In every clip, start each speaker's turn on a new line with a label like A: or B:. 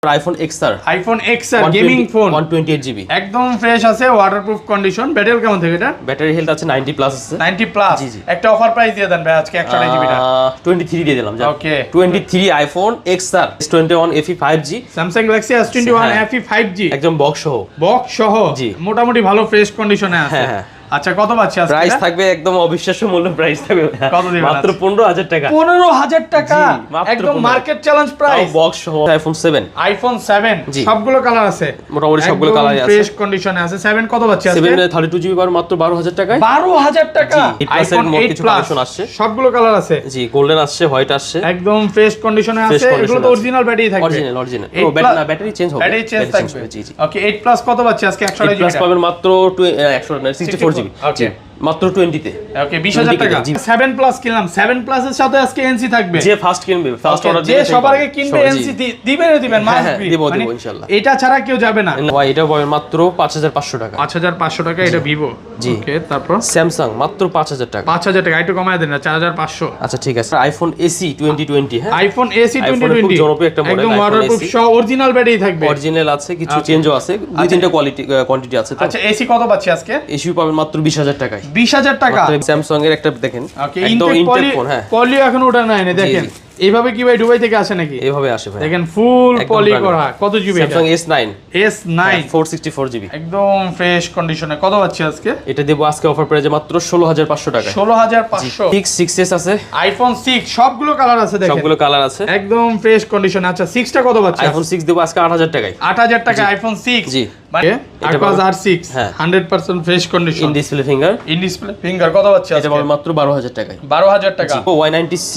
A: iPhone XR
B: gaming phone
A: 128GB
B: একদম fresh আছে, waterproof condition. Battery কেমন থেকে এটা?
A: ব্যাটারি হেলথ আছে 90 প্লাস আছে।
B: 90 প্লাস।
A: জি জি।
B: একটা অফার প্রাইস দিয়ে দেন ভাই আজকে 128GB টা
A: 23 দিয়ে দিলাম।
B: ওকে
A: 23 iPhone XR S21 FE 5G
B: Samsung Galaxy S21 FE 5G
A: একদম বক্স সহ। জি।
B: মোটামুটি ভালো ফ্রেশ কন্ডিশনে আছে।
A: হ্যাঁ।
B: আচ্ছা কত পাচ্ছি আজকে?
A: প্রাইস থাকবে একদম অবিশ্বাস্য মূল্য প্রাইস থাকবে।
B: কত দিবেন?
A: মাত্র 15000 টাকা।
B: 15000 টাকা একদম
A: 15,000
B: মার্কেট চ্যালেঞ্জ প্রাইস।
A: বক্স সহ iPhone 7
B: 7 সবগুলো কালার আছে,
A: মোটামুটি সবগুলো কালারই আছে,
B: ফ্রেশ কন্ডিশনে আছে। 7 কত পাচ্ছি আজকে?
A: 7 32GB পার মাত্র 12000 টাকায়।
B: 12000 টাকা।
A: iPhone 8 কিছু
B: Plus
A: কালেকশন আসছে,
B: সবগুলো কালার আছে।
A: জি গোল্ডেন আসছে, হোয়াইট আসছে,
B: একদম ফ্রেশ কন্ডিশনে আছে। এগুলো তো অরিজিনাল ব্যাটারি থাকবে।
A: অরিজিনাল ব্যাটারি চেঞ্জ হবে,
B: ব্যাটারি চেঞ্জ থাকবে।
A: জি জি।
B: ওকে 8 প্লাস কত পাচ্ছি আজকে? 128GB
A: প্লাস পাবেন মাত্র 164GB।
B: ওকে
A: মাত্র 20 তে।
B: ওকে 20000 টাকা। 7 প্লাস কিনলাম, 7 প্লাসের সাথে আজকে এনসি থাকবে।
A: যে ফার্স্ট কিনবে, ফার্স্ট অর্ডার
B: যে সবার আগে কিনবে এনসি দিবেন মাস্ট বি।
A: দিব ইনশাআল্লাহ।
B: এটা ছাড়া কেউ যাবে না।
A: ভাই এটা পাবেন মাত্র 5500 টাকা।
B: 5500 টাকা এটা ভিভো।
A: জি।
B: ওকে তারপর
A: স্যামসাং মাত্র 5000 টাকা।
B: 5000 টাকা একটু কমায় দেন না, 4500।
A: আচ্ছা ঠিক আছে। iPhone SE 2020 হ্যাঁ।
B: iPhone SE 2020
A: খুব জনপ্রিয় একটা মডেল।
B: একদম ওয়াটারপ্রুফ সহ অরিজিনাল ব্যাটারি থাকবে।
A: অরিজিনাল আছে, কিছু চেঞ্জও আছে, দুই তিনটা কোয়ান্টিটি আছে।
B: আচ্ছা এসি কত পাচ্ছি আজকে?
A: এসি পাবেন মাত্র 20000 টাকায়।
B: 20000 টাকা।
A: স্যামসাং এর একটা দেখেন,
B: ওকে
A: একদম ইনটেক ফোন। হ্যাঁ
B: পলি এখন ওটা নাই না, দেখেন এইভাবে কি ভাই দুবাই থেকে আসে নাকি?
A: এইভাবে আসে ভাই,
B: দেখেন ফুল পলি করা। কত জিবি এটা?
A: স্যামসাং S9 464GB
B: একদম ফ্রেশ কন্ডিশনে। কত পাচ্ছি আজকে?
A: এটা দেব আজকে অফার প্রাইসে মাত্র 16500 টাকায়।
B: 16500।
A: 6s আছে,
B: iPhone 6 সবগুলো কালার আছে, দেখেন
A: সবগুলো কালার আছে,
B: একদম ফ্রেশ কন্ডিশনে। আচ্ছা 6 টা কত পাচ্ছি?
A: iPhone 6 দেব আজকে 8000 টাকায়।
B: 8000 টাকা iPhone 6।
A: জি
B: মানে Aquaz R6
A: হ্যাঁ
B: 100% fresh condition.
A: In display finger.
B: In display finger কত পাচ্ছি আজকে?
A: এটা পাবেন মাত্র 12000 টাকায়।
B: 12000 টাকা।
A: Y90C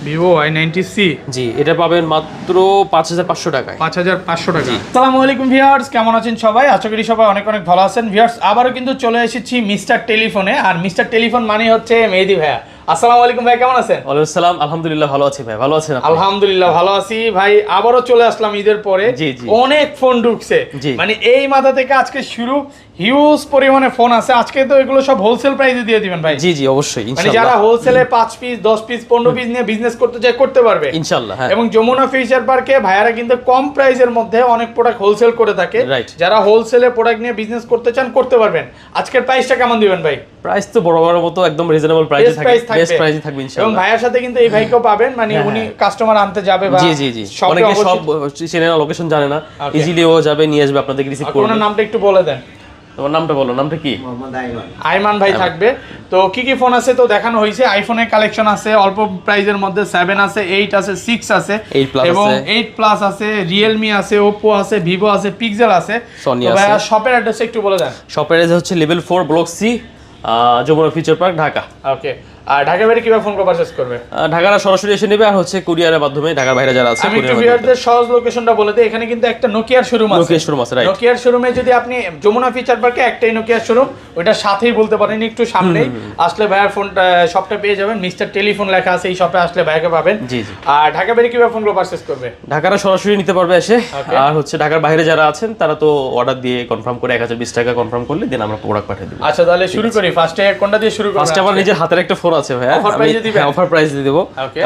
B: Vivo Y90C
A: জি, এটা পাবেন মাত্র 5500 টাকায়।
B: 5500 টাকা। আসসালামু আলাইকুম ভিউয়ার্স, কেমন আছেন সবাই? আশা করি সবাই অনেক অনেক ভালো আছেন। ভিউয়ার্স আবারও কিন্তু চলে এসেছি মিস্টার টেলিফোনে। আর মিস্টার টেলিফোন মানে হচ্ছে মেহেদী ভাইয়া। আসসালামু আলাইকুম ভাই, কেমন আছেন?
A: ওয়ালাইকুম আসসালাম, আলহামদুলিল্লাহ ভালো আছি ভাই। ভালো আছেন আপনি?
B: আলহামদুলিল্লাহ ভালো আছি ভাই। আবারও চলে আসলাম ঈদের পরে।
A: জি জি।
B: অনেক ফোন ঢুকছে, মানে এই মাথা থেকে আজকে শুরু, হিউজ পরিমাণে ফোন আছে। আজকে তো এগুলো সব হোলসেল প্রাইসে দিয়ে দিবেন ভাই?
A: জি জি অবশ্যই
B: মানে
A: ইনশাআল্লাহ।
B: যারা হোলসেলে 5 পিস 10 পিস 15 পিস নিয়ে বিজনেস করতে চায় করতে পারবে
A: ইনশাআল্লাহ। হ্যাঁ
B: এবং যমুনা ফিউচার পার্কে ভাইয়ারা কিন্তু কম প্রাইসের মধ্যে অনেক প্রোডাক্ট হোলসেল করে থাকে। যারা হোলসেলে প্রোডাক্ট নিয়ে বিজনেস করতে চান করতে পারবেন। আজকের প্রাইসটা কেমন দিবেন ভাই?
A: প্রাইস তো বড় বড় মতো একদম রিজনেবল প্রাইসে থাকবে, বেস্ট প্রাইসে থাকবে ইনশাআল্লাহ।
B: এবং ভাইয়ার সাথে কিন্তু এই ভাইকেও পাবেন, মানে উনি কাস্টমার আনতে যাবে বা
A: জি জি জি, অনেকে সব চেনে না, লোকেশন জানে না, ইজিলি ও যাবে নিয়ে আসবে, আপনাদের রিসিভ করবে।
B: আপনার নামটা একটু বলে দেন।
A: তোমার নামটা বলো, নামটা কি?
C: মোহাম্মদ
B: আইমান ভাই থাকবে। তো কি কি ফোন আছে তো দেখানো হয়েছে। আইফোনের কালেকশন আছে অল্প প্রাইসের মধ্যে, 7 আছে, 8 আছে, 6 আছে এবং 8 প্লাস আছে, রিয়েলমি আছে, ওপো আছে, ভিভো আছে, পিক্সেল আছে।
A: সনি
B: তো
A: আছে।
B: ভাইয়া শপের অ্যাড্রেস একটু বলে দেন।
A: শপের অ্যাড্রেস হচ্ছে level 4 block C, Jamuna future park, Dhaka.
B: Okay. আর ঢাকা বাইরে কিভাবে ফোন পারচেজ করবে?
A: ঢাকার সরাসরি এসে নেবে, আর হচ্ছে কুরিয়ারের মাধ্যমে ঢাকার বাইরে যারা আছে।
B: আমি একটু ভিউয়ারদের সহজ লোকেশনটা বলে দিই। এখানে কিন্তু একটা নোকিয়ার শোরুম আছে।
A: নোকিয়ার শোরুম আছে, রাইট।
B: নোকিয়ার শোরুমে যদি আপনি যমুনা ফিচার পার্কে একটাই নোকিয়ার শোরুম, ওইটার সাথেই বলতে পারেন একটু সামনেই আসলে ভাইয়ার ফোনটা শপটা পেয়ে যাবেন। মিস্টার টেলিফোন লেখা আছে এই শপে, আসলে ভাইয়াকে পাবেন।
A: জি জি।
B: আর ঢাকা বাইরে কিভাবে ফোনগুলো পারচেজ করবে?
A: ঢাকার সরাসরি নিতে পারবে এসে। আর হচ্ছে ঢাকার বাইরে যারা আছেন তারা তো অর্ডার দিয়ে কনফার্ম করে 1020 টাকা কনফার্ম করলে দেন আমরা প্রোডাক্ট পাঠিয়ে দেব।
B: আচ্ছা তাহলে শুরু করি। ফার্স্টে কোনটা দিয়ে শুরু করব?
A: ফার্স্টে আমার নিজের হাতের একটা ফোন আছে ভাইয়া, অফার প্রাইস দিয়ে দেব।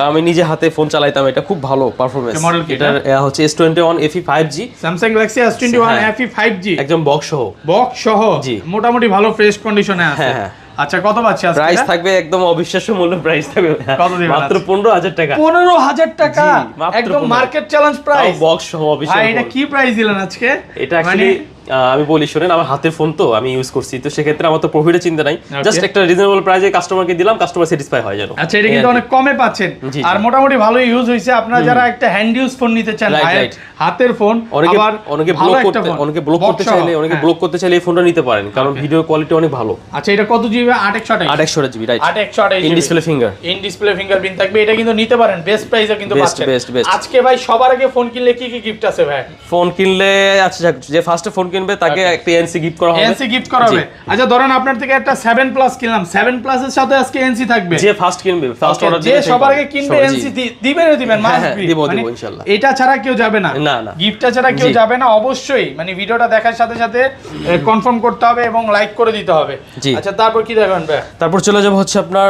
A: আমি নিজে হাতে ফোন চালাইতাম, এটা খুব ভালো পারফরম্যান্স। এটা হচ্ছে S21 FE 5G,
B: Samsung Galaxy S21 FE 5G
A: একদম বক্স সহ। জি,
B: মোটামুটি ভালো ফ্রেশ কন্ডিশনে আছে।
A: হ্যাঁ।
B: আচ্ছা কত পাচ্ছি আজকে?
A: প্রাইস থাকবে একদম অবিশ্বাস্য মূল্য প্রাইস থাকবে।
B: কত দিবেন?
A: মাত্র 15000 টাকা।
B: 15000 টাকা একদম মার্কেট চ্যালেঞ্জ প্রাইস।
A: বক্স সহ অবিশ্বাস্য।
B: ভাই এটা কি প্রাইস দিলেন আজকে?
A: এটা অ্যাকচুয়ালি আমি বলি শুনেন, আমার হাতের ফোন তো আমি ইউজ করছি, তো সেক্ষেত্রে আমার তো প্রফিটের চিন্তা নাই, জাস্ট একটা রিজনেবল প্রাইসে কাস্টমারকে দিলাম, কাস্টমার স্যাটিসফাই হয় যেন।
B: আচ্ছা এটা কিন্তু অনেক কমে পাচ্ছেন আর মোটামুটি ভালো ইউজ হইছে। আপনারা যারা একটা হ্যান্ড ইউজ ফোন নিতে চান, হাতের ফোন, আবার
A: অনেকে ব্লক করতে চাইলে এই ফোনটা নিতে পারেন, কারণ ভিডিও কোয়ালিটি অনেক ভালো।
B: আচ্ছা এটা কত GB?
A: 828 GB, right.
B: 828
A: in display fingerprint
B: থাকবে। এটা কিন্তু নিতে পারেন, বেস্ট প্রাইসে কিন্তু পাচ্ছেন।
A: বেস্ট।
B: আজকে ভাই সবার আগে ফোন কিনলে কি কি গিফট আছে ভাই?
A: ফোন কিনলে আচ্ছা যে ফার্স্টে ফোন কিনবে তাকে একটা এনসি গিফট করা হবে।
B: এনসি গিফট করা হবে। আচ্ছা ধরেন আপনার থেকে একটা 7 প্লাস কিনলাম, 7 প্লাসের সাথে আজকে এনসি থাকবে।
A: যে ফার্স্ট কিনবে, ফার্স্ট অর্ডার
B: যে সবার আগে কিনবে এনসি দিবেন মাস্ট বি।
A: দিব ইনশাআল্লাহ।
B: এটা ছাড়া কেউ যাবে না,
A: না
B: গিফটটা ছাড়া কেউ যাবে না। অবশ্যই মানে ভিডিওটা দেখার সাথে সাথে কনফার্ম করতে হবে এবং লাইক করে দিতে হবে। আচ্ছা তারপর কি দেখাবেন ভাই?
A: তারপর চলে যাব হচ্ছে আপনার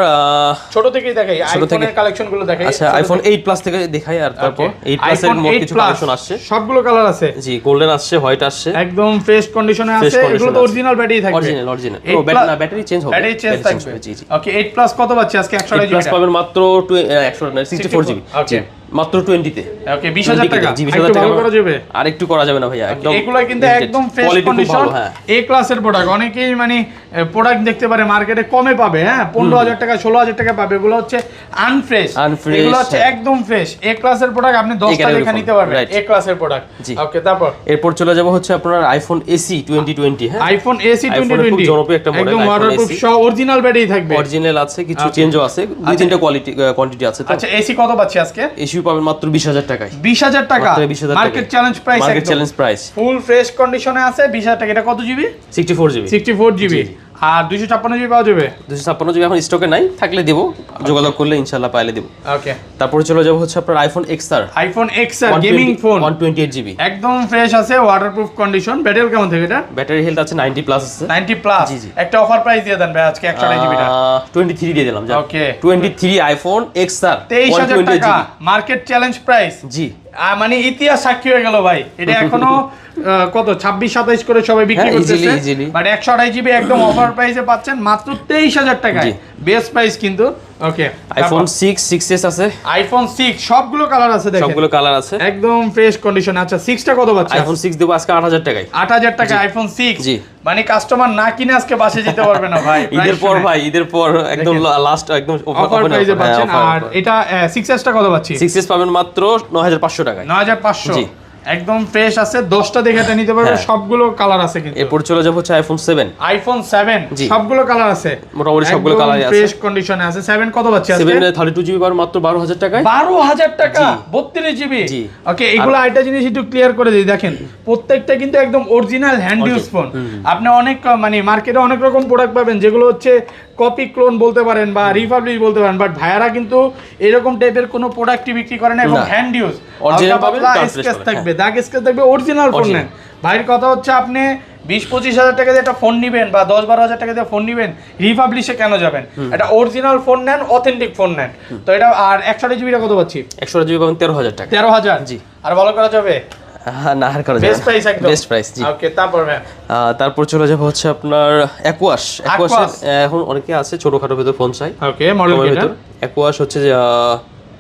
B: ছোট থেকেই দেখাই, আইফোনের কালেকশন গুলো দেখাই।
A: আচ্ছা আইফোন 8 প্লাস থেকে দেখাই। আর তারপর 8 প্লাস এর মোট কিছু কালেকশন আসছে,
B: সবগুলো কালার আছে।
A: জি গোল্ডেন আসছে, হোয়াইট আসছে,
B: একদম ফ্রেশ কন্ডিশনে আছে। এগুলো তো অরিজিনাল ব্যাটারি থাকবে,
A: অরিজিনাল ব্যাটারি চেঞ্জ হবে,
B: ব্যাটারি চেঞ্জ থাকবে।
A: জি জি।
B: ওকে 8 প্লাস কত পাচ্ছি আজকে? 100
A: প্লাস পাবেন মাত্র 64 জিবি।
B: ওকে
A: মাত্র 20 তে।
B: ওকে 20000 টাকা।
A: জি 20000 টাকা
B: করা যাবে?
A: আর একটু করা যাবে না ভাইয়া, একদম
B: এগুলো কিন্তু একদম ফ্রেশ কন্ডিশন এ ক্লাসের প্রোডাক্ট। অনেকেই মানে প্রোডাক্ট দেখতে পারে মার্কেটে কমে পাবে, হ্যাঁ 15000 টাকা 16000 টাকা পাবে। এগুলো হচ্ছে আনফ্রেশ, এগুলো হচ্ছে একদম ফ্রেশ এ ক্লাসের প্রোডাক্ট। আপনি 10টা দেখে নিতে পারবেন এ ক্লাসের প্রোডাক্ট। ওকে তারপর
A: এরপর চলে যাব হচ্ছে আপনার আইফোন এসি 2020। হ্যাঁ
B: আইফোন এসি 2020
A: খুব জনপ্রিয় একটা মডেল।
B: একদম ওয়াটারপ্রুফ সহ অরিজিনাল ব্যাটারি থাকবে।
A: অরিজিনাল আছে, কিছু চেঞ্জও আছে, দুই তিনটা কোয়ান্টিটি আছে।
B: আচ্ছা এসি কত পাচ্ছি আজকে?
A: এসি পাবেন মাত্র 20000 টাকায়।
B: 20000 টাকা market challenge price,
A: market challenge price.
B: Full fresh কন্ডিশনে আছে 20000 টাকা। এটা কত জিবি?
A: 64 জিবি।
B: 64 জিবি। আর 256 জিবি পাওয়া যাবে?
A: 256 জিবি এখন স্টকে নাই, থাকলে দেব, যোগাযোগ করলে ইনশাআল্লাহ পাইলে দেব।
B: ওকে
A: তারপর চলে যাব হচ্ছে আপনার iPhone XR.
B: IPhone XR gaming phone
A: 128 GB,
B: একদম ফ্রেশ আছে, ওয়াটারপ্রুফ কন্ডিশন। ব্যাটারি কেমন থাকে এটা?
A: ব্যাটারি হেলথ আছে 90 প্লাস আছে।
B: 90 প্লাস। একটা অফার প্রাইস দিয়ে দেন ভাই আজকে 128 জিবিটা।
A: 23 দিয়ে দিলাম।
B: ওকে
A: 23 আইফোন এক্সআর
B: 23000 টাকা মার্কেট চ্যালেঞ্জ প্রাইস।
A: জি
B: মানে ইতিহাস সাক্ষী হয়ে গেল ভাই। এটা এখনো কত 26-27 করে সবাই বিক্রি করতেছে, বাট 128 জিবি একদম অফার প্রাইসে পাচ্ছেন মাত্র 23000 টাকায়। বেস্ট প্রাইস কিন্তু। ওকে
A: আইফোন 6s আছে,
B: আইফোন 6 সবগুলো কালার আছে, দেখেন
A: সবগুলো কালার আছে,
B: একদম ফ্রেশ কন্ডিশন। আচ্ছা 6টা কত পাচ্ছেন?
A: আইফোন 6 দেব আজকে 8000 টাকায়।
B: 8000 টাকা আইফোন 6।
A: জি
B: মানে কাস্টমার না কিনে আজকে বাসে যেতে পারবে না ভাই।
A: ঈদের পর ভাই, ঈদের পর একদম লাস্ট একদম
B: অফার প্রাইসে পাচ্ছেন। আর এটা 6s টা কত পাচ্ছি?
A: 6s পাবেন মাত্র 9500 টাকায়।
B: 9500 একদম ফ্রেশ আছে। 10টা দেখে এটা নিতে পারবে, সবগুলো কালার আছে কিন্তু।
A: এরপর চলে যাব হচ্ছে আইফোন 7।
B: আইফোন 7 সবগুলো কালার আছে,
A: মোটামুটি সবগুলো কালারই আছে,
B: ফ্রেশ কন্ডিশনে আছে। 7 কত পাচ্ছি আজকে?
A: 7 32 জিবি পাবেন মাত্র 12000 টাকায়।
B: 12000 টাকা 32 জিবি। ওকে এগুলো আরেকটা জিনিস একটু ক্লিয়ার করে দিই, দেখেন প্রত্যেকটা কিন্তু একদম অরিজিনাল হ্যান্ড ইউজ ফোন। আপনি অনেক মানে মার্কেটে অনেক রকম প্রোডাক্ট পাবেন যেগুলো হচ্ছে কপি ক্লোন বলতে পারেন বা রিপাবলিশ বলতে পারেন, বাট ভাইয়ারা কিন্তু এরকম টাইপের কোনো প্রোডাক্ট বিক্রি করে না এবং হ্যান্ড ইউজ
A: অরিজিনাল পাবেন,
B: স্কেচ থাকবে, দাগ স্কেচ থাকবে, অরিজিনাল ফোন নেন। ভাইয়ের কথা হচ্ছে আপনি 20-25 হাজার টাকা দিয়ে একটা ফোন নিবেন বা 10-12 হাজার টাকা দিয়ে ফোন নিবেন, রিপাবলিশে কেন যাবেন? এটা অরিজিনাল ফোন নেন, অথেন্টিক ফোন নেন। তো এটা আর 128 জিবিটা কত পাচ্ছি?
A: 128 জিবি পাবেন 13000 টাকা।
B: 13000
A: জি।
B: আর ভালো করা যাবে?
A: না আর করা যাবে,
B: বেস্ট প্রাইস একদম
A: বেস্ট প্রাইস। জি
B: ওকে তারপর
A: তারপর চলে যাব হচ্ছে আপনার অ্যাকুয়াস। এখন অনেকে আছে ছোটখাটো ভিতর ফোন চাই।
B: ওকে মডেল এটা
A: অ্যাকুয়াস হচ্ছে যে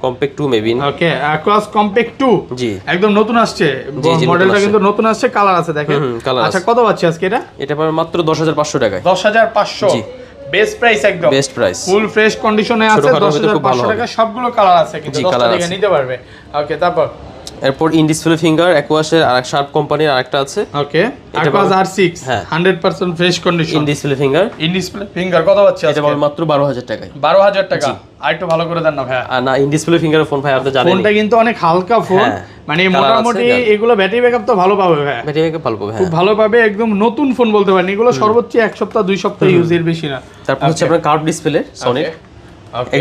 A: কম্প্যাক্ট 2 মেবি।
B: ওকে অ্যাকুয়াস কম্প্যাক্ট 2
A: জি
B: একদম নতুন আসছে, মডেলটা কিন্তু নতুন আসছে, কালার আছে দেখেন। আচ্ছা কত পাচ্ছি আজকে এটা?
A: এটা পাবেন মাত্র 10500 টাকায়।
B: 10500 জি বেস্ট প্রাইস একদম
A: বেস্ট প্রাইস,
B: ফুল ফ্রেশ কন্ডিশনে আছে। 10500 টাকা সবগুলো কালার আছে কিন্তু 10টা থেকে নিতে পারবে। ওকে তারপর
A: এরপর ইন ডিসপ্লে ফিঙ্গার অ্যাকুয়াসের আরেক শার্প কোম্পানির আরেকটা আছে।
B: Okay Aquos R6 100% fresh condition
A: in display finger.
B: In display finger কত পাচ্ছি আজকে?
A: এটা পাবেন মাত্র 12000 টাকায়।
B: 12000 টাকা আর একটু ভালো করে দেন না ভাই।
A: না ইন ডিসপ্লে ফিঙ্গারের ফোন ভাই আপনি জানেন
B: ফোনটা কিন্তু অনেক হালকা ফোন, মানে মোটামুটি এগুলো ব্যাটারি ব্যাকআপ তো ভালো পাবে ভাই,
A: ব্যাটারি ব্যাকআপ ভালো পাবে,
B: খুব ভালো পাবে, একদম নতুন ফোন বলতে পারেন। এগুলো সর্বোচ্চ 1 সপ্তাহ 2 সপ্তাহ ইউজের বেশি না।
A: তারপর হচ্ছে আপনার curve display Sony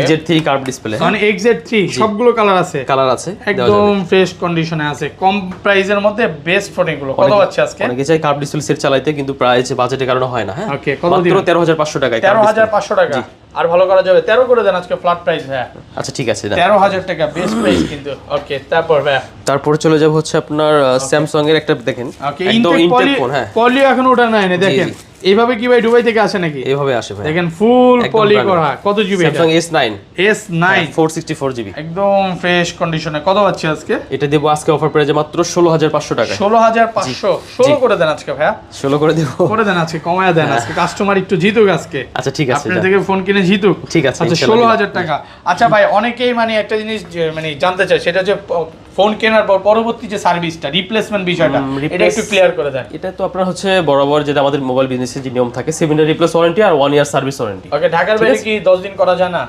A: XZ3 curve display,
B: Sony XZ3 সবগুলো কালার আছে, একদম ফ্রেশ কন্ডিশনে আছে, কম প্রাইসের মধ্যে বেস্ট ফোন এগুলো। কত পাচ্ছি আজকে?
A: অনেকে চাই কার্ভ ডিসপ্লে সেট চালাইতে কিন্তু প্রাইস বাজেটের কারণে হয় না। হ্যাঁ
B: ওকে কত
A: মাত্র 13500 টাকায়।
B: 13500 টাকা আর ভালো করা যাবে 13 করে দেন আজকে ফ্ল্যাট প্রাইস ভাই।
A: আচ্ছা ঠিক আছে
B: 13000 টাকা বেস্ট প্রাইস কিন্তু। ওকে তারপর ভাই
A: তারপর চলে যাব হচ্ছে আপনার স্যামসাং এর একটা দেখেন
B: একদম ইনটেক ফোন। হ্যাঁ পলি এখন ওটা নাই না, দেখেন এইভাবে কি ভাই দুবাই থেকে আসে নাকি?
A: এইভাবে আসে ভাই,
B: দেখেন ফুল পলি করা। কত জিবি?
A: স্যামসাং S9 464 জিবি
B: একদম ফ্রেশ কন্ডিশনে। কত পাচ্ছি আজকে?
A: এটা দেব আজকে অফার প্রাইসে মাত্র 16500 টাকা।
B: 16500 16 করে দেন আজকে ভাইয়া।
A: 16 করে দেব,
B: করে দেন আজকে, কমায়া দেন আজকে, কাস্টমার একটু জিতুক আজকে।
A: আচ্ছা ঠিক আছে,
B: আপনার থেকে ফোন কিনে জিতুক।
A: ঠিক আছে
B: আচ্ছা 16000 টাকা। আচ্ছা ভাই অনেকেই মানে একটা জিনিস মানে জানতে চায়, সেটা যে ফোন কেনার পর পরবর্তী যে সার্ভিসটা রিপ্লেসমেন্ট বিষয়টা, এটা একটু ক্লিয়ার করে দেন।
A: এটা তো আপনার হচ্ছে বরাবর যেটা আমাদের মোবাইল বিজনেসের যে নিয়ম থাকে 7 ডে রিপ্লেস ওয়ারেন্টি আর 1 ইয়ার সার্ভিস ওয়ারেন্টি।
B: ওকে ঢাকার বাইরে কি 10 দিন করা যায় না?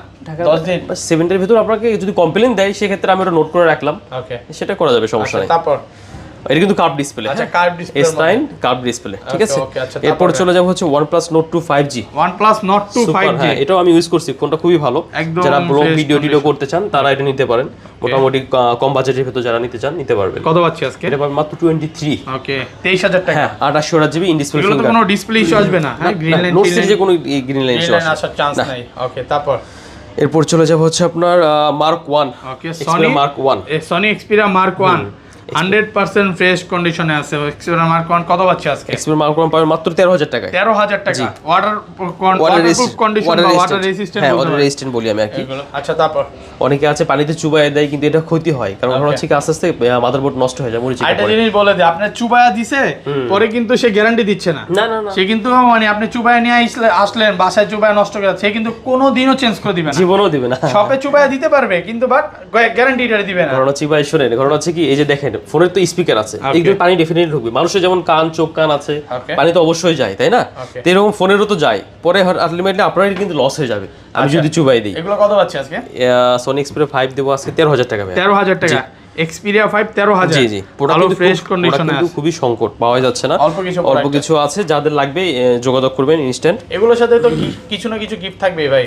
B: 10 দিন
A: 7 ডের ভিতর আপনাকে যদি কমপ্লেইন দেয় সেক্ষেত্রে আমি ওটা নোট করে রাখলাম,
B: ওকে
A: সেটা করা যাবে, সমস্যা নেই।
B: তারপর
A: এটা কিন্তু কার্ভ ডিসপ্লে।
B: আচ্ছা, curve display,
A: S9 curve display, ঠিক আছে।
B: ওকে, আচ্ছা,
A: এরপর চলে যাব হচ্ছে OnePlus Nord 2 5G।
B: OnePlus Nord 2 5G,
A: হ্যাঁ, এটাও আমি ইউজ করছি, ফোনটা খুবই ভালো।
B: একদম
A: যারা ব্লগ
B: fresh
A: ভিডিও করতে চান তারা এটা নিতে পারেন। মোটামুটি কম বাজেটের ভিতর যারা নিতে চান নিতে পারবেন।
B: কত পাচ্ছি আজকে?
A: এটা পাবেন মাত্র 23।
B: ওকে, 23000 টাকা।
A: হ্যাঁ, 2800 ইন ডিসপ্লে
B: এগুলো তো
A: ফিঙ্গার।
B: কোনো ডিসপ্লে ইস্যু আসবে না? হ্যাঁ, গ্রিন লাইন,
A: নোট সিরিজে কোনো গ্রিন লাইন ইস্যু আসে
B: আসার চান্স নাই। ওকে, তারপর
A: এরপর চলে যাব হচ্ছে আপনার মার্ক 1।
B: ওকে,
A: Xperia Mark 1।
B: Sony Xperia Mark 1 100% fresh কন্ডিশনে আছে। Xperia Mark 1 কত পাচ্ছি আজকে?
A: Xperia Mark 1 পাবেন মাত্র 13000 টাকায়।
B: 13000 টাকা। ওয়াটারপ্রুফ কন্ডিশন বা ওয়াটার রেজিস্ট্যান্ট।
A: হ্যাঁ, ওয়াটার রেজিস্ট্যান্ট বলি আমি আর কি।
B: আচ্ছা, তারপর
A: অনেকে আছে পানিতে চুবাইয়ে দেয়, কিন্তু এটা ক্ষতি হয়, কারণ হচ্ছে কি আস্তে আস্তে মাদারবোর্ড নষ্ট হয়ে যায়, মরিচা
B: আরেকটা
A: পড়ে।
B: জিনিস বলে দেয়, আপনি চুবায়া দিছে পরে কিন্তু সে গ্যারান্টি দিচ্ছে না।
A: না না না,
B: সে কিন্তু মানে আপনি চুবায়া নিয়ে আসলেন বাসায়, চুবায়া নষ্ট করে সে কিন্তু কোনোদিনও চেঞ্জ করে দিবে না,
A: জীবনও দিবে না।
B: শপে চুবায়া দিতে পারবে কিন্তু বাট গ্যারান্টিটা দিবে না।
A: ঘটনা হচ্ছে ভাই শুনেন, ঘটনা হচ্ছে কি, এই যে দেখেন ফোনের তো স্পিকার আছে, এগুলো পানি ডেফিনেটলি ঢুকবে। মানুষের যেমন কান চোখ কান আছে, পানি তো অবশ্যই যায়, তাই না? তো এরকম ফোনেরও তো যায়, পরে আলটিমেটলি আপনারই কিন্তু লস হয়ে যাবে আমি যদি চুবাই দিই।
B: এগুলো কত পাচ্ছি আজকে?
A: Sony Xperia 5 দেবো আজকে 13000 টাকা।
B: 13000 টাকা। Xperia 5 13000।
A: জি জি,
B: ভালো ফ্রেশ কন্ডিশনে
A: কিন্তু খুবই সংকট, পাওয়া যাচ্ছে না। অল্প কিছু আছে, যাদের লাগবে যোগাযোগ করবেন ইনস্ট্যান্ট।
B: এগুলোর সাথে তো কিছু না কিছু গিফট থাকবে ভাই।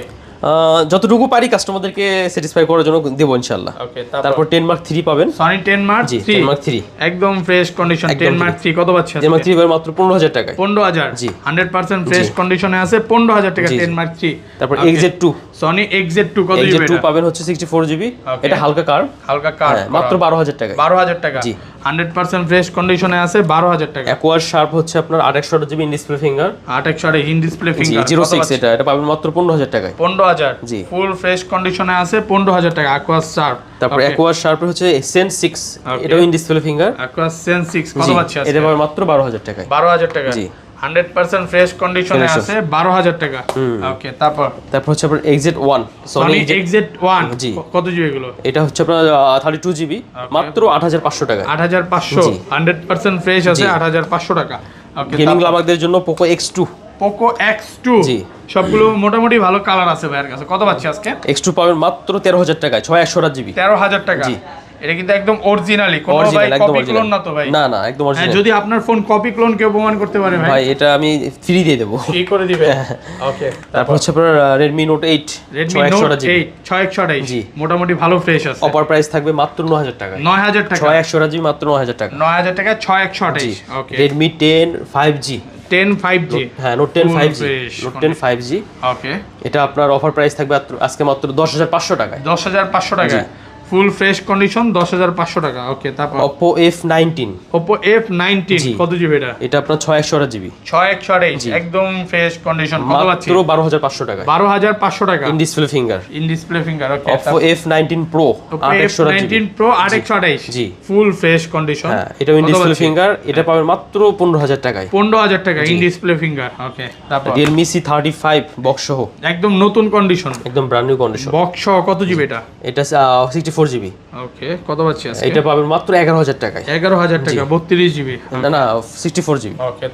A: যতটুকু পারি কাস্টমারদেরকে স্যাটিসফাই করার জন্য দেব ইনশাআল্লাহ।
B: ওকে,
A: তারপর 10 Mark 3 পাবেন।
B: Sony 10 Mark 3।
A: 10 Mark 3
B: একদম ফ্রেশ কন্ডিশন। 10 Mark 3 কত পাচ্ছি আজকে?
A: 10 Mark 3 এবার মাত্র 15000 টাকায়।
B: 15000।
A: জি,
B: 100% ফ্রেশ কন্ডিশনে আছে, 15000 টাকা 10 Mark 3।
A: তারপর XZ2।
B: Sony XZ2 কত জিবি?
A: XZ2 পাবেন হচ্ছে 64 জিবি। এটা হালকা কার্ভ,
B: হালকা কার্ভ,
A: মাত্র 12000 টাকায়।
B: 12000 টাকা।
A: জি,
B: 100% ফ্রেশ কন্ডিশনে আছে, 12000 টাকা।
A: অ্যাকোয়ার শার্প হচ্ছে আপনার 800 GB in display finger.
B: 800 in display finger
A: 06 এটা পাবেন মাত্র 15000 টাকায়।
B: 15000।
A: জি,
B: ফুল ফ্রেশ কন্ডিশনে আছে, 15000 টাকা। Acquire sharp.
A: তারপর অ্যাকোয়ার শার্পের হচ্ছে Sense 6, এটাও in display finger.
B: Acquire Sense 6 কত পাচ্ছি আজকে?
A: এটা পাবেন মাত্র 12000 টাকায়।
B: 12000 টাকা।
A: জি,
B: 100% ফ্রেশ কন্ডিশনে আছে, 12000 টাকা। ওকে, তারপর
A: হচ্ছে আপনার XZ1।
B: Sony XZ1।
A: জি,
B: কত জিবি এগুলো?
A: এটা হচ্ছে আপনার 32 জিবি, মাত্র 8500 টাকা।
B: 8500। 100% ফ্রেশ আছে, 8500 টাকা। ওকে,
A: গেমিং লাভারদের জন্য Poco X2।
B: Poco X2।
A: জি,
B: সবগুলো মোটামুটি ভালো কালার আছে ভাইয়ের কাছে। কত পাচ্ছি আজকে?
A: X2 পাবেন মাত্র 13000 টাকায়, 6128 জিবি।
B: 13000 টাকা।
A: জি,
B: এটা কিন্তু একদম অরিজিনালি, কোনো ভাই কপি ক্লোন না তো ভাই?
A: না না, একদম অরিজিনাল।
B: যদি আপনার ফোন কপি ক্লোন কেউ প্রমাণ করতে পারে ভাই,
A: এটা আমি ফ্রি দিয়ে দেব।
B: ফ্রি করে দিবে। ওকে,
A: তারপর হচ্ছে আপনার Redmi Note 8
B: Redmi Note 8 6128।
A: জি,
B: মোটামুটি ভালো ফ্রেশ আছে।
A: অফার প্রাইস থাকবে মাত্র 9000 টাকা।
B: 9000 টাকা।
A: 6128 জিবি মাত্র 9000 টাকা।
B: 9000 টাকা 6128। ওকে,
A: Redmi 10 5G।
B: 10 5G।
A: হ্যাঁ, Note 10 5G। Note 10 5G।
B: ওকে,
A: এটা আপনার অফার প্রাইস থাকবে আজকে মাত্র 10500 টাকায়।
B: 10500 টাকা। ফুল ফ্রেশ কন্ডিশন, 10500 টাকা। ওকে, তারপর
A: Oppo F19।
B: Oppo F19 কত জিবি এটা?
A: এটা আপনার 6128 জিবি।
B: 6128 একদম ফ্রেশ কন্ডিশন। কত পাচ্ছি?
A: মাত্র 12500 টাকা।
B: 12500 টাকা।
A: In display finger.
B: In display finger. Okay,
A: Oppo F19 Pro 8128 GB.
B: F19 Pro 8128।
A: G,
B: full fresh condition.
A: হ্যাঁ, এটা ইন ডিসপ্লে ফিঙ্গার। এটা পাবেন মাত্র 15000 টাকায়।
B: 15000 টাকা ইন ডিসপ্লে ফিঙ্গার। ওকে, তারপর
A: Realme C35 বক্স সহ,
B: একদম নতুন কন্ডিশন,
A: একদম ব্র্যান্ড নিউ কন্ডিশন।
B: বক্স সহ। কত জিবি এটা?
A: এটা 64 জিবি।
B: ওকে, কত পাচ্ছি আজকে?
A: এটা পাবেন মাত্র 11000 টাকায়।
B: 11000 টাকা 32 জিবি।
A: না 64 জিবি।
B: ওকে,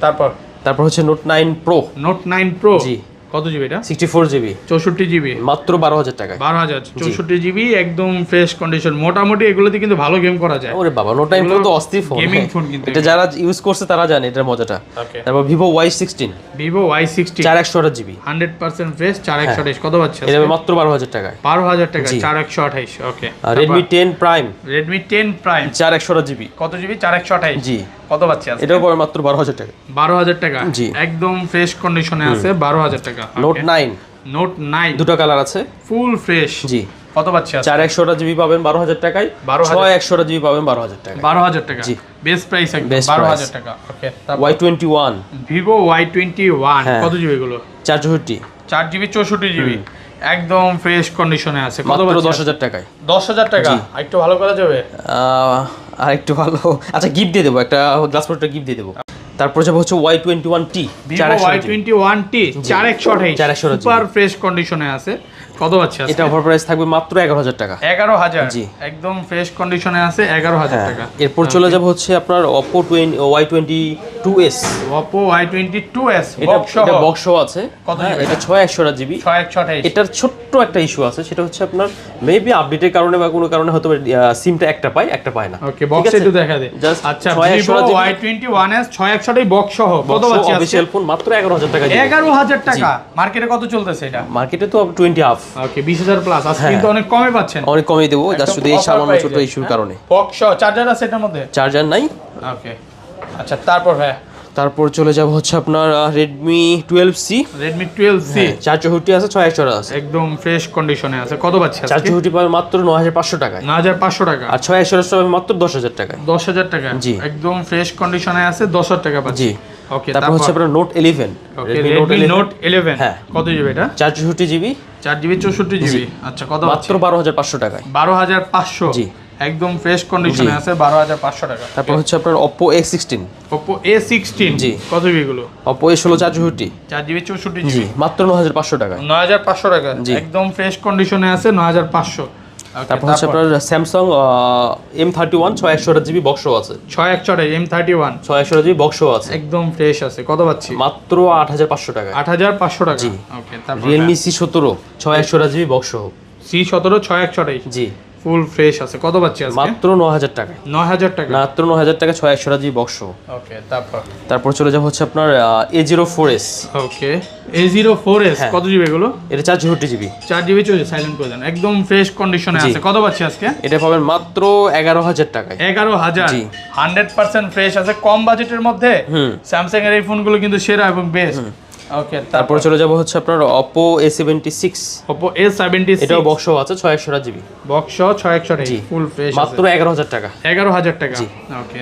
B: তারপর
A: হচ্ছে Note 9 Pro।
B: Note 9 Pro।
A: জি,
B: কত জিবি এটা?
A: 64 জিবি।
B: 64 জিবি
A: মাত্র 12000 টাকায়।
B: 12000। 64 জিবি একদম ফ্রেশ কন্ডিশন। মোটামুটি এগুলোতে কিন্তু ভালো গেম করা যায়।
A: ওরে বাবা, Note 9 Pro তো অস্থির ফোন।
B: গেমিং ফোন কিন্তু
A: এটা যারা ইউজ করছে তারা জানে এটার মজাটা। তারপর Vivo Y16।
B: Vivo Y16
A: 4128 GB.
B: 100% fresh 4128। কত পাচ্ছি
A: এটা মাত্র 12000 টাকায়।
B: 12000 টাকা 4128। ওকে,
A: Redmi 10 Prime।
B: Redmi 10 Prime
A: 4128 GB.
B: কত জিবি? 4128।
A: জি,
B: কত পাচ্ছি আজকে?
A: এটাও পড়ে মাত্র 12000 টাকা।
B: 12000 টাকা।
A: জি,
B: একদম ফ্রেশ কন্ডিশনে আছে, 12000 টাকা।
A: Note 9।
B: Note 9
A: দুটো কালার আছে,
B: ফুল ফ্রেশ।
A: জি,
B: কত পাচ্ছি আজকে?
A: 4128 জিবি পাবেন 12000 টাকায়। 6128 জিবি পাবেন 12000 টাকায়।
B: 12000 টাকা।
A: জি,
B: বেস্ট প্রাইস একদম,
A: Best
B: 12000 টাকা। ওকে,
A: Y21।
B: Vivo Y21 কত জিবি এগুলো?
A: 464।
B: 4 জিবি 64 জিবি একদম ফ্রেশ কন্ডিশনে আছে। কত
A: মাত্র
B: পাচ্ছি?
A: 10000 টাকায়।
B: 10000 টাকা। একটু ভালো করা যাবে?
A: আর একটু ভালো, আচ্ছা গিফট দিয়ে দেবো, একটা গ্লাস প্রোটেক্টর গিফট দিয়ে দেবো। তারপর যাবে হচ্ছে Y21T।
B: Vivo Y21T 4128 super fresh কন্ডিশনে আছে। কত পাচ্ছি আজকে?
A: এটা অফার প্রাইস থাকবে মাত্র 11000 টাকা।
B: 11000।
A: জি,
B: একদম ফ্রেশ কন্ডিশনে আছে, 11000 টাকা।
A: এরপর চলে যাব হচ্ছে আপনার Oppo Y22 2s
B: Oppo Y22s
A: এটা
B: বক্স সহ
A: বক্স আছে
B: কত
A: হ্যাঁ,
B: জিবি
A: এটা 6128 GB
B: 6128
A: এটার ছোট্ট একটা ইস্যু আছে, সেটা হচ্ছে আপনার মেবি আপডেটের কারণে বা কোনো কারণে হয়তো সিমটা একটা পায় না।
B: ওকে বক্স একটু দেখা দে। আচ্ছা Vivo Y21s 6128 বক্স সহ কত পাচ্ছি
A: অফিশিয়াল ফোন মাত্র 11000 টাকা।
B: 11000 টাকা মার্কেটে কত চলতেছে এটা?
A: মার্কেটে তো 20 আপ।
B: ওকে 20000 প্লাস আজকে কিন্তু অনেক কমে পাচ্ছেন।
A: অনেক কমে দেবো জাস্ট শুধু এই সামান্য ছোট ইস্যুর কারণে।
B: বক্স চার্জার আছে এটার মধ্যে?
A: চার্জার নাই।
B: ওকে আচ্ছা তারপর ভাই
A: তারপর চলে যাব হচ্ছে আপনার Redmi 12C।
B: Redmi 12C
A: 464 আছে 6128 আছে,
B: একদম ফ্রেশ কন্ডিশনে আছে। কত পাচ্ছি আজকে?
A: 464 পাবেন মাত্র 9500 টাকায়।
B: 9500 টাকা।
A: আর 6128 পাবেন মাত্র 10000 টাকায়।
B: 10000 টাকা
A: জি
B: একদম ফ্রেশ কন্ডিশনে আছে 10000 টাকা পাচ্ছি।
A: জি
B: ওকে
A: তারপর হচ্ছে আপনার Note 11।
B: Redmi Note 11
A: হ্যাঁ
B: কত জিবি এটা?
A: 464 GB
B: 4GB 64GB। আচ্ছা কত
A: মাত্র 12500 টাকায়।
B: 12500
A: জি
B: একদম ফ্রেশ কন্ডিশনে আছে 12500 টাকা।
A: তারপর হচ্ছে আপনার Oppo A16।
B: Oppo A16
A: জি
B: কত জিবি গুলো?
A: Oppo A16 464
B: 4GB 64GB
A: জি মাত্র 9500 টাকায়।
B: 9500 টাকা একদম ফ্রেশ কন্ডিশনে আছে 9500।
A: তারপর হচ্ছে আপনার Samsung M31 6128GB বক্সও আছে।
B: 6128 M31
A: 6128GB বক্সও আছে,
B: একদম ফ্রেশ আছে। কত পাচ্ছি?
A: মাত্র 8500 টাকায়।
B: 8500 টাকা।
A: জি
B: ওকে তারপর
A: Realme C17 6128GB বক্সও।
B: C17 6128
A: জি
B: ফুল ফ্রেশ আছে। কত পাচ্ছি আজকে?
A: মাত্র 9000 টাকায়।
B: 9000 টাকা
A: মাত্র 9000 টাকা 6128GB বক্সও।
B: ওকে তারপর
A: চলে যাব হচ্ছে আপনার A04s।
B: ওকে A04s কত জিবি এগুলো?
A: এটা 464GB
B: 4GB চলে সাইলেন্ট করে দেন একদম ফ্রেশ কন্ডিশনে আছে। কত পাচ্ছি আজকে?
A: এটা পাবেন মাত্র 11000 টাকায়।
B: 11000
A: জি
B: 100% ফ্রেশ আছে কম বাজেটের মধ্যে। স্যামসাং এর এই ফোনগুলো কিন্তু সেরা এবং বেস্ট। ওকে
A: তারপর চলে যাব হচ্ছে আপনার Oppo A76।
B: Oppo A76
A: এটাও বক্সও আছে 6128GB
B: বক্স 6128 ফুল ফ্রেশ
A: মাত্র 11000 টাকা।
B: 11000 টাকা। ওকে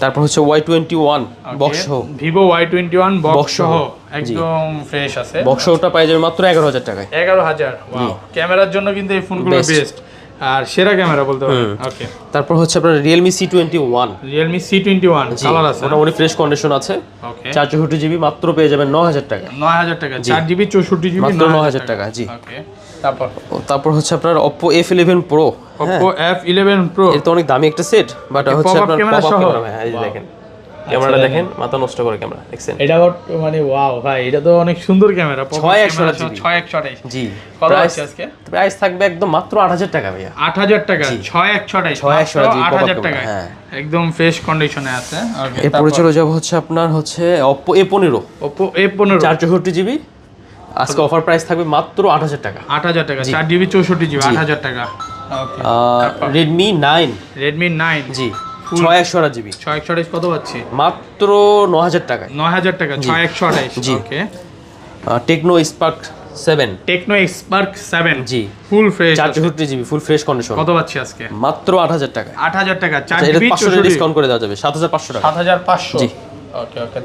B: তারপর
A: হচ্ছে Y21 box
B: Vivo Y21 box সহ একদম ফ্রেশ আছে।
A: বক্সটা পাই যাবে মাত্র 11000 টাকায়।
B: 11000 ওয়াও ক্যামেরার জন্য কিন্তু এই ফোনগুলো বেস্ট আর সেরা ক্যামেরা বলতে পারেন। ওকে
A: তারপর হচ্ছে আপনার Realme C21
B: কালার আছে,
A: মোটামুটি ফ্রেশ কন্ডিশন আছে।
B: ওকে
A: 464GB মাত্র পেয়ে যাবেন 9000 টাকা।
B: 9000 টাকা 4GB 64GB
A: মাত্র 9000 টাকা। জি
B: ওকে
A: তারপর হচ্ছে আপনার Oppo F11 Pro।
B: Oppo F11 Pro
A: এটা তো অনেক দামি একটা সেট, বাট হচ্ছে আপনার
B: ক্যামেরা সহ।
A: হ্যাঁ এই যে দেখেন ক্যামেরাটা দেখেন, মাথা নষ্ট করে ক্যামেরা দেখছেন।
B: এটা মানে ওয়াও ভাই, এটা তো অনেক সুন্দর ক্যামেরা।
A: 6128 জি
B: কত আছে আজকে?
A: প্রাইস থাকবে একদম মাত্র 8000 টাকা ভাইয়া।
B: 8000 টাকা 6128 টাকা
A: হ্যাঁ
B: একদম ফ্রেশ কন্ডিশনে আছে। ওকে
A: এরপরে চলে যাব হচ্ছে আপনার হচ্ছে Oppo A15 464GB আজকে অফার প্রাইস থাকবে মাত্র 8000 টাকা।
B: 8000 টাকা 4GB 64GB 8000 টাকা। ওকে
A: Redmi 9 জি 6128GB
B: 6128 কত পাচ্ছি?
A: মাত্র 9000 টাকায়।
B: 9000 টাকা 6128 okay
A: Tecno Spark 7
B: Tecno Spark 7
A: G
B: full fresh
A: 464GB full fresh condition.
B: কত পাচ্ছি আজকে?
A: মাত্র 8000 টাকা।
B: 8000 টাকা
A: এটা
B: 4GB
A: 500 ডিসকাউন্ট করে দেওয়া যাবে 7500 টাকা।
B: 7500
A: জি
B: ওকে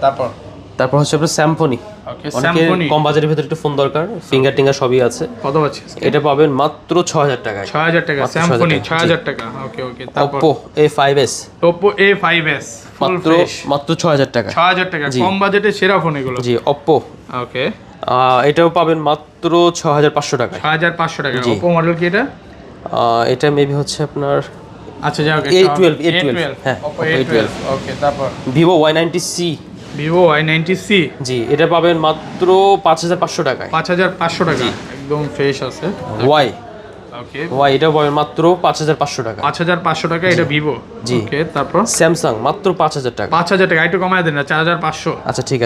A: তারপর হচ্ছে আপনার Symphony।
B: ওকে
A: অনেকে কম বাজেটের ভিতরে একটু ফোন দরকার, ফিঙ্গার টিঙ্গার সবই আছে।
B: কত পাচ্ছি?
A: এটা পাবেন মাত্র 6000 টাকায়।
B: 6000 টাকা Symphony 6000 টাকা। ওকে তারপর
A: Oppo A5s
B: Oppo A5s full fresh
A: মাত্র 6000 টাকা।
B: 6000 টাকা কম বাজেটে সেরা ফোন এগুলো।
A: জি Oppo
B: ওকে
A: এটাও পাবেন মাত্র 6500 টাকায়।
B: 6500 টাকা। Oppo মডেল কি এটা?
A: এটা মেবি হচ্ছে আপনার
B: আচ্ছা যাও
A: A12 হ্যাঁ
B: Oppo A12 ওকে তারপর
A: Vivo Y90C জি এটা পাবেন মাত্র 5500 টাকায়।
B: 5500 টাকা একদম ফ্রেশ আছে। ওকে
A: এটাও পাবেন মাত্র 5500 টাকা।
B: 5500 টাকা এটা Vivo। ওকে তারপর
A: Samsung মাত্র 5000 টাকা।
B: 5000 টাকা একটু কমায় দেন না 4500।
A: আচ্ছা ঠিক আছে।